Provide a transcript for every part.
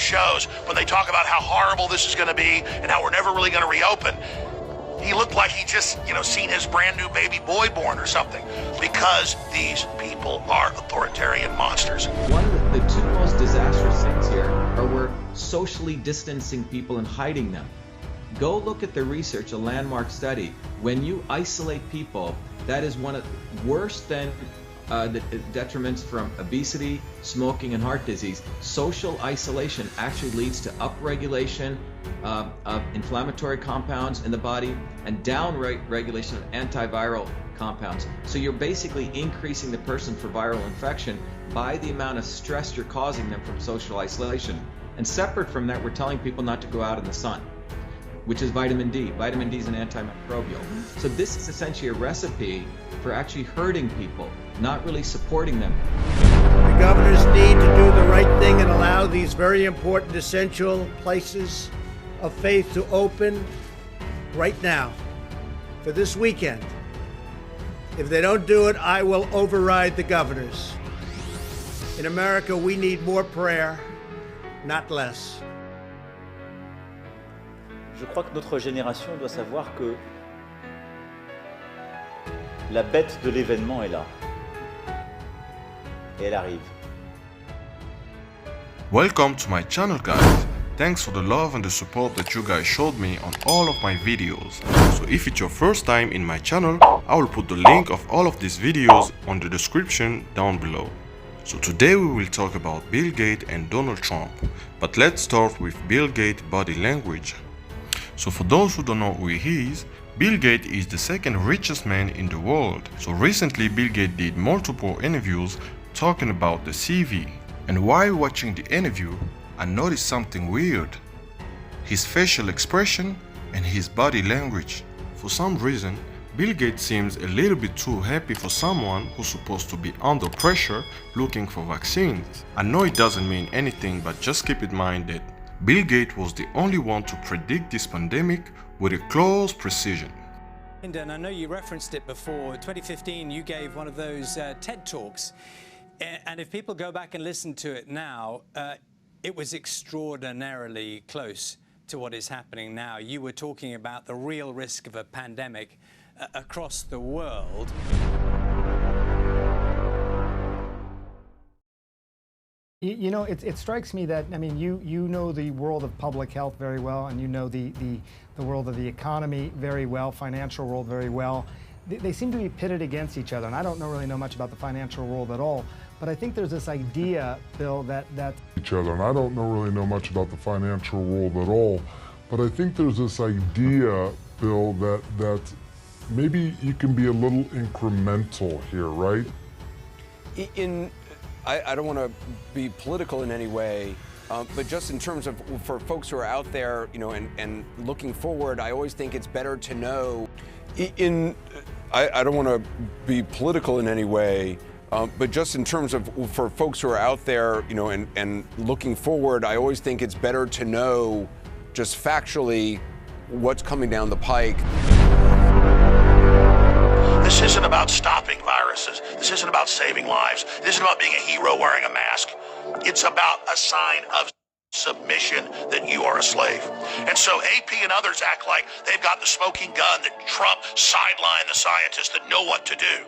shows when they talk about how horrible this is going to be and how we're never really going to reopen. He looked like he just, seen his brand new baby boy born or something, because these people are authoritarian monsters. One of the two most disastrous things here are we're socially distancing people and hiding them. Go look at the research, a landmark study. When you isolate people, that is one of worse than the detriments from obesity, smoking, and heart disease. Social isolation actually leads to upregulation of inflammatory compounds in the body and down-regulation of antiviral compounds. So you're basically increasing the person for viral infection by the amount of stress you're causing them from social isolation. And separate from that, we're telling people not to go out in the sun, which is vitamin D. Vitamin D is an antimicrobial. So this is essentially a recipe for actually hurting people, not really supporting them. The governors need to do the right thing and allow these very important, essential places of faith to open right now for this weekend. If they don't do it, I will override the governors. In America, we need more prayer, not less. Je crois que notre génération doit savoir que la bête de l'événement est là. Et elle arrive. Welcome to my channel, guys. Thanks for the love and the support that you guys showed me on all of my videos. So if it's your first time in my channel, I will put the link of all of these videos on the description down below. So today we will talk about Bill Gates and Donald Trump. But let's start with Bill Gates' body language. So for those who don't know who he is, Bill Gates is the second richest man in the world. So recently Bill Gates did multiple interviews talking about the CV. And while watching the interview, I noticed something weird. His facial expression and his body language. For some reason, Bill Gates seems a little bit too happy for someone who's supposed to be under pressure looking for vaccines. I know it doesn't mean anything, but just keep in mind that Bill Gates was the only one to predict this pandemic with a close precision. And I know you referenced it before. 2015, you gave one of those TED Talks. And if people go back and listen to it now, it was extraordinarily close to what is happening now. You were talking about the real risk of a pandemic across the world. You know, it strikes me that, I mean, you know the world of public health very well, and you know the world of the economy very well, financial world very well. They seem to be pitted against each other, and I don't really know much about the financial world at all, but I think there's this idea, Bill, that each other, and I don't really know much about the financial world at all, but I think there's this idea, Bill, that maybe you can be a little incremental here, right? I don't want to be political in any way, but just in terms of for folks who are out there, you know, and looking forward, I always think it's better to know. I don't want to be political in any way, but just in terms of for folks who are out there, you know, and looking forward, I always think it's better to know just factually what's coming down the pike. This isn't about stopping viruses. This isn't about saving lives. This isn't about being a hero wearing a mask. It's about a sign of submission that you are a slave. And so AP and others act like they've got the smoking gun, that Trump sidelined the scientists that know what to do.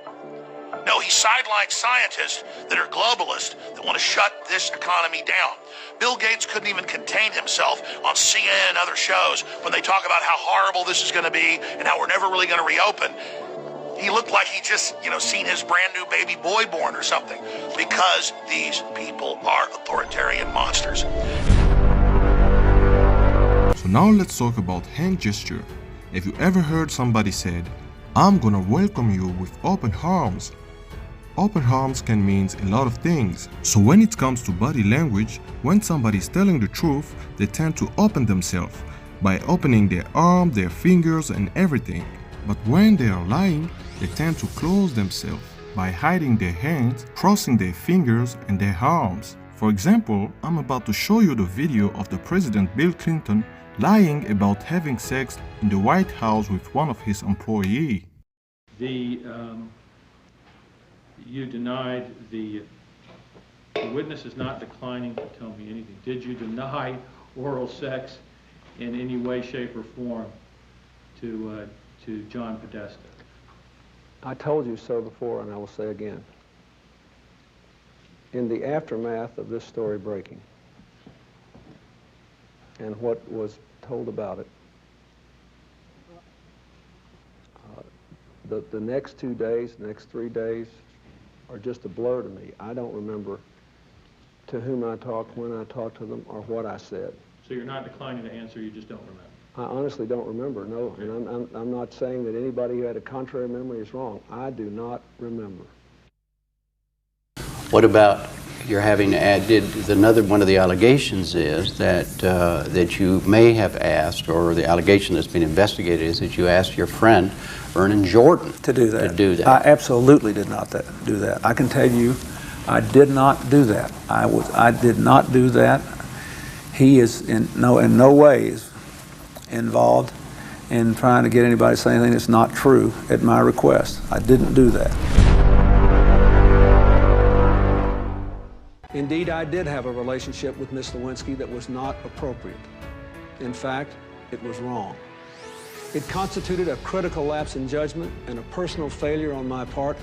No, he sidelined scientists that are globalists that want to shut this economy down. Bill Gates couldn't even contain himself on CNN and other shows when they talk about how horrible this is going to be and how we're never really going to reopen. He looked like he just, seen his brand new baby boy born or something, because these people are authoritarian monsters. So now let's talk about hand gesture. Have you ever heard somebody said, "I'm gonna welcome you with open arms"? Open arms can mean a lot of things. So when it comes to body language, when somebody is telling the truth, they tend to open themselves by opening their arm, their fingers, and everything. But when they are lying, they tend to close themselves by hiding their hands, crossing their fingers and their arms. For example, I'm about to show you the video of the President Bill Clinton lying about having sex in the White House with one of his employees. You denied the The witness is not declining to tell me anything. Did you deny oral sex in any way, shape, or form to John Podesta? I told you so before, and I will say again. In the aftermath of this story breaking and what was told about it, the next 2 days, the next 3 days are just a blur to me. I don't remember to whom I talked, when I talked to them, or what I said. So you're not declining to answer, you just don't remember? I honestly don't remember, no. And I'm not saying that anybody who had a contrary memory is wrong. I do not remember. What about you're having to add, another one of the allegations is that that you may have asked, or the allegation that's been investigated is that you asked your friend, Vernon Jordan, to do that. I absolutely did not do that. I can tell you, I did not do that. I did not do that. He is in no way is involved in trying to get anybody to say anything that's not true at my request. I didn't do that. Indeed, I did have a relationship with Ms. Lewinsky that was not appropriate. In fact, it was wrong. It constituted a critical lapse in judgment and a personal failure on my part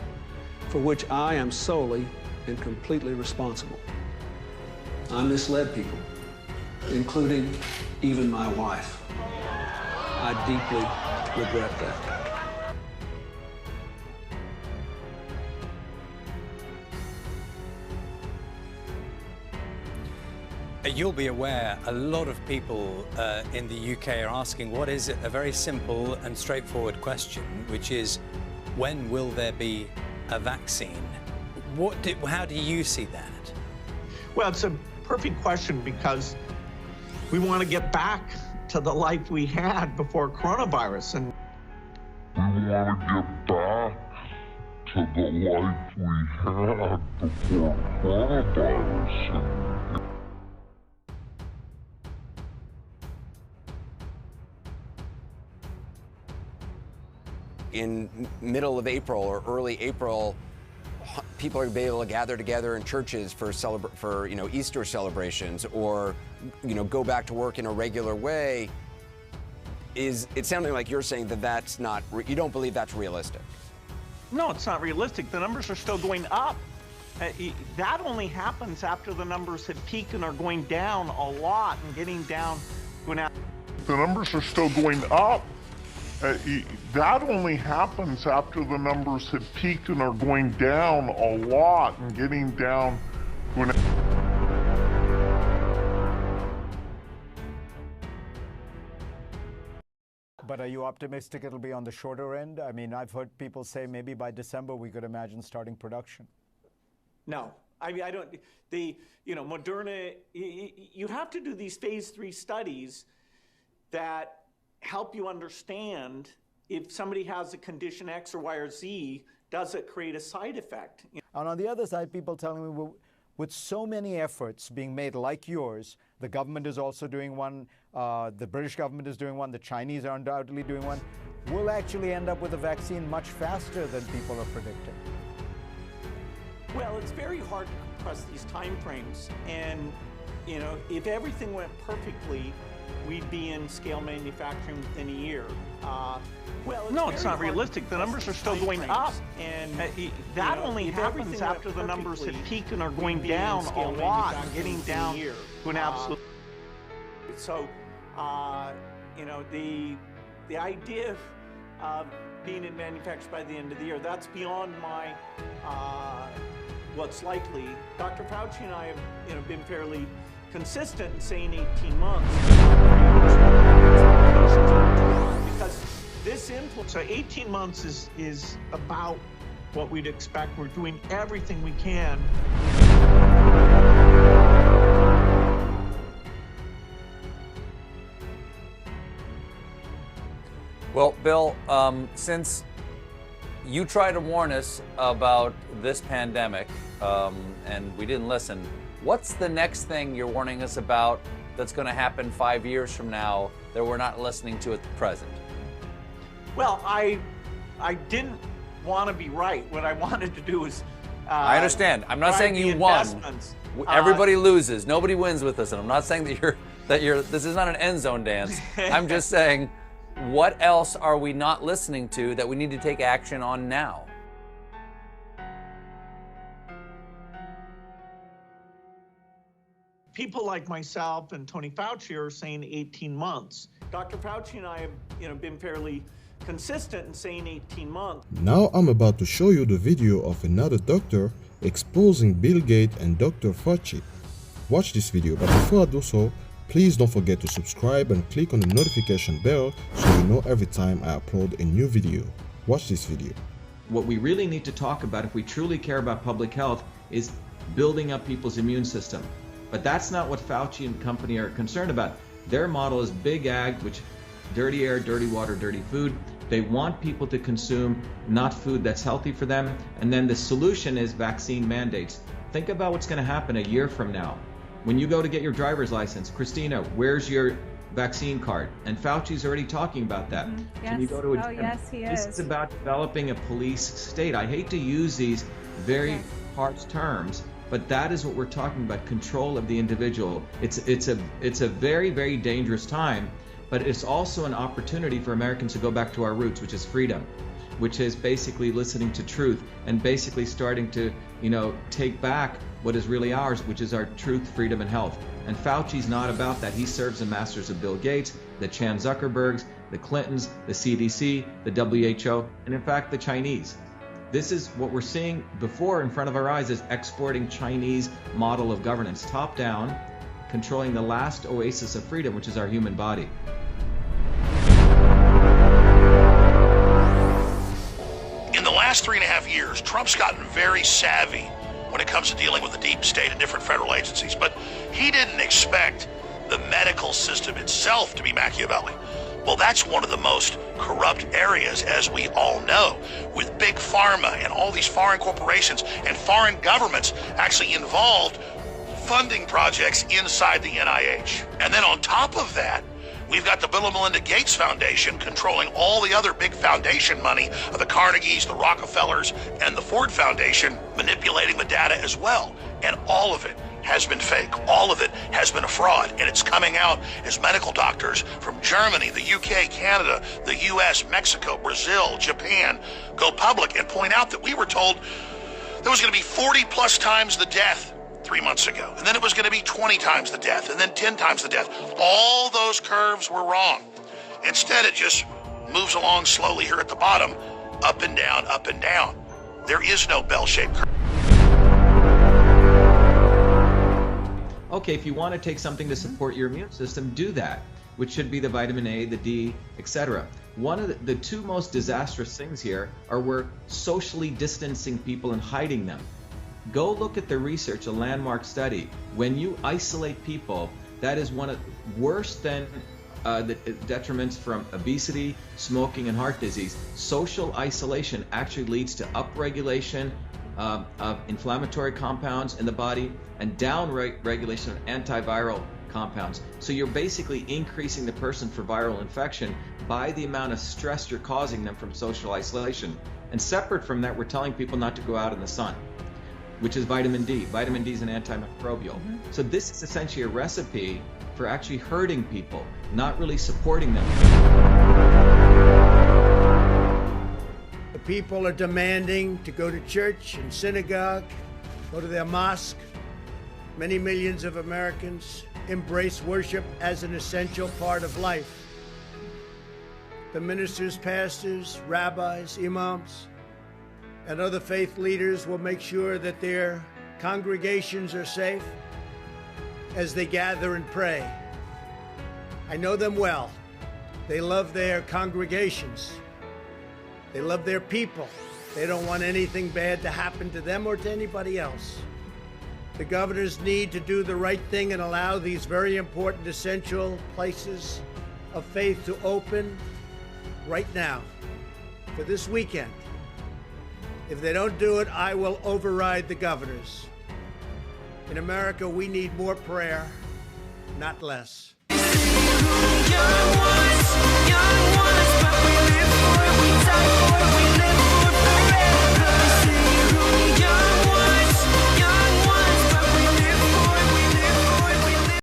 for which I am solely and completely responsible. I misled people, including even my wife. I deeply regret that. You'll be aware a lot of people in the UK are asking what is a very simple and straightforward question, which is, when will there be a vaccine? How do you see that? Well, it's a perfect question because we want to get back to the life we had before coronavirus. And we want to get back to the life we had before coronavirus. In middle of April or early April, people are going to be able to gather together in churches for Easter celebrations, or go back to work in a regular way. Is it sounding like you're saying that that's not? You don't believe that's realistic? No, it's not realistic. The numbers are still going up. That only happens after the numbers have peaked and are going down a lot and getting down. The numbers are still going up. That only happens after the numbers have peaked and are going down a lot and getting down to an... But are you optimistic it'll be on the shorter end? I mean, I've heard people say maybe by December we could imagine starting production. No, I mean, I don't. Moderna, you have to do these phase 3 studies that help you understand if somebody has a condition X or Y or Z, does it create a side effect? And on the other side, people telling me, with so many efforts being made like yours, the government is also doing one, the British government is doing one, the Chinese are undoubtedly doing one, we'll actually end up with a vaccine much faster than people are predicting. Well, it's very hard to compress these time frames, and if everything went perfectly, we'd be in scale manufacturing within a year. No, it's not realistic. The numbers are still going up, and that only happens after the numbers have peaked and are going down a lot, and getting down to an absolute. So, the idea of being in manufacturing by the end of the year, that's beyond my what's likely. Dr. Fauci and I have been fairly consistent in saying 18 months. Because this influence, so 18 months is about what we'd expect. We're doing everything we can. Well, Bill, since you tried to warn us about this pandemic and we didn't listen, what's the next thing you're warning us about that's going to happen 5 years from now that we're not listening to at the present? Well, I didn't want to be right. What I wanted to do is I understand. I'm not saying you won. Everybody loses. Nobody wins with this. And I'm not saying that you're. This is not an end zone dance. I'm just saying, what else are we not listening to that we need to take action on now? People like myself and Tony Fauci are saying 18 months. Dr. Fauci and I have, been fairly consistent in saying 18 months. Now I'm about to show you the video of another doctor exposing Bill Gates and Dr. Fauci. Watch this video, but before I do so, please don't forget to subscribe and click on the notification bell so you know every time I upload a new video. Watch this video. What we really need to talk about if we truly care about public health is building up people's immune system. But that's not what Fauci and company are concerned about. Their model is big ag, which dirty air, dirty water, dirty food. They want people to consume not food that's healthy for them. And then the solution is vaccine mandates. Think about what's going to happen a year from now. When you go to get your driver's license, Christina, where's your vaccine card? And Fauci's already talking about that. Yes. Can you go to a Oh, yes, he is. This is about developing a police state. I hate to use these very harsh terms, but that is what we're talking about, control of the individual. It's a very, very dangerous time, but it's also an opportunity for Americans to go back to our roots, which is freedom, which is basically listening to truth and basically starting to, take back what is really ours, which is our truth, freedom, and health. And Fauci's not about that. He serves the masters of Bill Gates, the Chan Zuckerbergs, the Clintons, the CDC, the WHO, and in fact, the Chinese. This is what we're seeing before in front of our eyes is exporting Chinese model of governance, top down, controlling the last oasis of freedom, which is our human body. In the last 3.5 years, Trump's gotten very savvy when it comes to dealing with the deep state and different federal agencies, but he didn't expect the medical system itself to be Machiavelli. Well, that's one of the most corrupt areas, as we all know, with big pharma and all these foreign corporations and foreign governments actually involved funding projects inside the NIH. And then on top of that, we've got the Bill and Melinda Gates Foundation controlling all the other big foundation money of the Carnegies, the Rockefellers, and the Ford Foundation, manipulating the data as well. And all of it has been fake. All of it has been a fraud, and it's coming out as medical doctors from Germany, the UK, Canada, the US, Mexico, Brazil, Japan go public and point out that we were told there was going to be 40 plus times the death 3 months ago, and then it was going to be 20 times the death, and then 10 times the death. All those curves were wrong. Instead, it just moves along slowly here at the bottom, up and down, up and down. There is no bell-shaped curve. Okay, if you want to take something to support your immune system, do that, which should be the vitamin A, the D, etc. One of the two most disastrous things here are we're socially distancing people and hiding them. Go look at the research, a landmark study. When you isolate people, that is one of worse than the detriments from obesity, smoking, and heart disease. Social isolation actually leads to upregulation of inflammatory compounds in the body and downregulation of antiviral compounds. So you're basically increasing the person for viral infection by the amount of stress you're causing them from social isolation. And separate from that, we're telling people not to go out in the sun, which is vitamin D. Vitamin D is an antimicrobial. So this is essentially a recipe for actually hurting people, not really supporting them. The people are demanding to go to church and synagogue, go to their mosque. Many millions of Americans embrace worship as an essential part of life. The ministers, pastors, rabbis, imams, and other faith leaders will make sure that their congregations are safe as they gather and pray. I know them well. They love their congregations. They love their people. They don't want anything bad to happen to them or to anybody else. The governors need to do the right thing and allow these very important, essential places of faith to open right now for this weekend. If they don't do it, I will override the governors. In America, we need more prayer, not less.